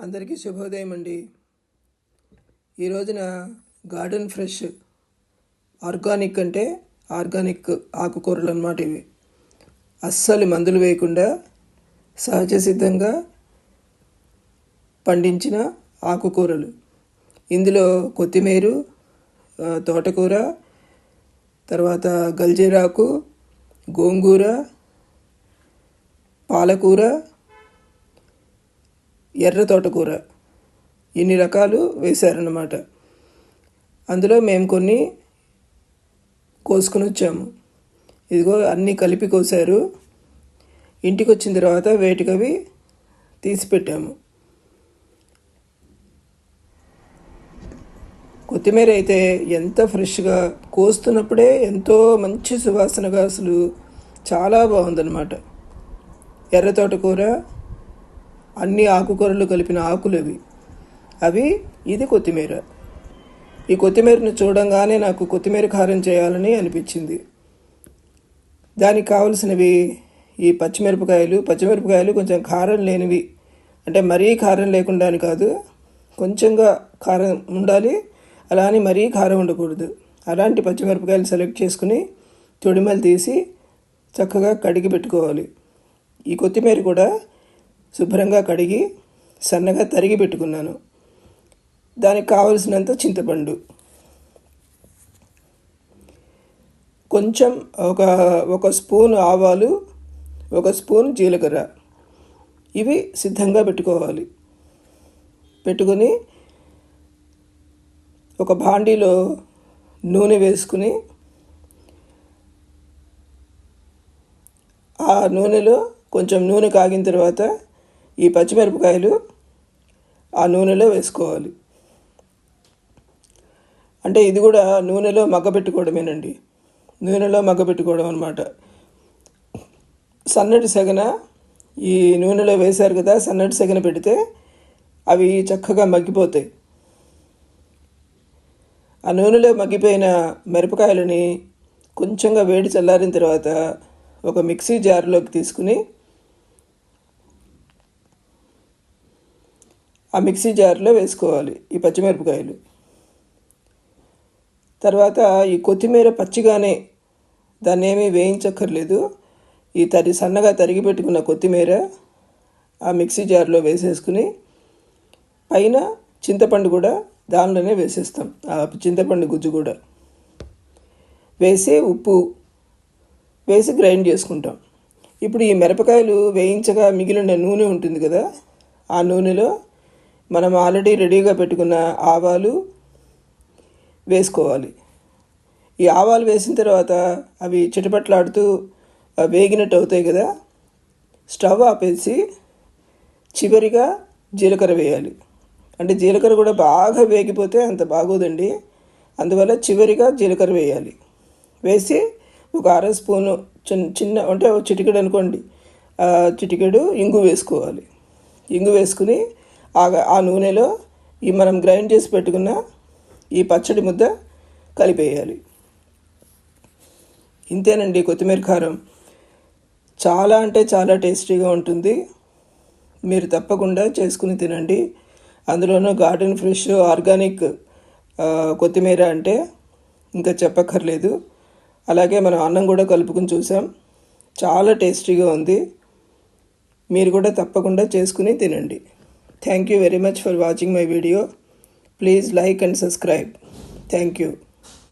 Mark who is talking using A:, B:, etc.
A: అందరికీ శుభోదయం అండి. ఈ రోజున గార్డెన్ ఫ్రెష్ ఆర్గానిక్ అంటే ఆర్గానిక్ ఆకుకూరలు అన్నమాట. ఇవి అస్సలు మందులు వేయకుండా సహజ సిద్ధంగా పండించిన ఆకుకూరలు. ఇందులో కొత్తిమీర, తోటకూర, తర్వాత గల్జేరాకు, గోంగూర, పాలకూర, ఎర్ర తోటకూర, ఇన్ని రకాలు వేశారన్నమాట. అందులో మేము కొన్ని కోసుకొని వచ్చాము. ఇదిగో అన్నీ కలిపి కోసారు. ఇంటికి వచ్చిన తర్వాత వేటికవి తీసి పెట్టాము. కొత్తిమీర అయితే ఎంత ఫ్రెష్గా కోస్తున్నప్పుడే ఎంతో మంచి సువాసనగా అసలు చాలా బాగుందన్నమాట. ఎర్ర తోటకూర అన్ని ఆకుకూరలు కలిపిన ఆకులు అవి ఇది కొత్తిమీర. ఈ కొత్తిమీరను చూడంగానే నాకు కొత్తిమీర కారం చేయాలని అనిపించింది. దానికి కావలసినవి ఈ పచ్చిమిరపకాయలు కొంచెం కారం లేనివి, అంటే మరీ కారం లేకుండా అని కాదు, కొంచెంగా కారం ఉండాలి, అలా అని మరీ కారం ఉండకూడదు. అలాంటి పచ్చిమిరపకాయలు సెలెక్ట్ చేసుకుని తొడిమలు తీసి చక్కగా కడిగి పెట్టుకోవాలి. ఈ కొత్తిమీర కూడా శుభ్రంగా కడిగి సన్నగా తరిగి పెట్టుకున్నాను. దానికి కావలసినంత చింతపండు, కొంచెం ఒక స్పూన్ ఆవాలు, ఒక స్పూన్ జీలకర్ర, ఇవి సిద్ధంగా పెట్టుకోవాలి. పెట్టుకొని ఒక భాండీలో నూనె వేసుకుని ఆ నూనెలో కొంచెం నూనె కాగిన తర్వాత ఈ పచ్చిమిరపకాయలు ఆ నూనెలో వేసుకోవాలి. అంటే ఇది కూడా నూనెలో మగ్గపెట్టుకోవడమేనండి. నూనెలో మగ్గపెట్టుకోవడం అన్నమాట. సన్నటి సెగన ఈ నూనెలో వేశారు కదా, సన్నటి సెగన పెడితే అవి చక్కగా మగ్గిపోతాయి. ఆ నూనెలో మగ్గిపోయిన మిరపకాయలని కొంచెంగా వేడి చల్లారిన తర్వాత ఒక మిక్సీ జార్లోకి తీసుకుని ఆ మిక్సీ జార్లో వేసుకోవాలి ఈ పచ్చిమిరపకాయలు. తర్వాత ఈ కొత్తిమీర పచ్చిగానే, దాన్ని ఏమీ వేయించక్కర్లేదు. ఈ సన్నగా తరిగి పెట్టుకున్న కొత్తిమీర ఆ మిక్సీ జార్లో వేసేసుకుని పైన చింతపండు కూడా దానిలోనే వేసేస్తాం. ఆ చింతపండు గుజ్జు కూడా వేసి ఉప్పు వేసి గ్రైండ్ చేసుకుంటాం. ఇప్పుడు ఈ మిరపకాయలు వేయించగా మిగిలిన నూనె ఉంటుంది కదా, ఆ నూనెలో మనం ఆల్రెడీ రెడీగా పెట్టుకున్న ఆవాలు వేసుకోవాలి. ఈ ఆవాలు వేసిన తర్వాత అవి చిటపట్లాడుతూ వేగినట్టు అవుతాయి కదా, స్టవ్ ఆపేసి చివరిగా జీలకర్ర వేయాలి. అంటే జీలకర్ర కూడా బాగా వేగిపోతే అంత బాగోదండి, అందువల్ల చివరిగా జీలకర్ర వేయాలి. వేసి ఒక అర స్పూను చిన్న అంటే చిటికెడు అనుకోండి, చిటికెడు ఇంగు వేసుకోవాలి. ఇంగు వేసుకుని ఆ నూనెలో ఈ మనం గ్రైండ్ చేసి పెట్టుకున్న ఈ పచ్చడి ముద్ద కలిపేయాలి. ఇంతేనండి కొత్తిమీర కారం. చాలా అంటే చాలా టేస్టీగా ఉంటుంది. మీరు తప్పకుండా చేసుకుని తినండి. అందులోనూ గార్డెన్ ఫ్రెష్ ఆర్గానిక్ కొత్తిమీర అంటే ఇంకా చెప్పక్కర్లేదు. అలాగే మనం అన్నం కూడా కలుపుకుని చూసాం, చాలా టేస్టీగా ఉంది. మీరు కూడా తప్పకుండా చేసుకుని తినండి. Thank you very much for watching my video. Please like and subscribe. Thank you.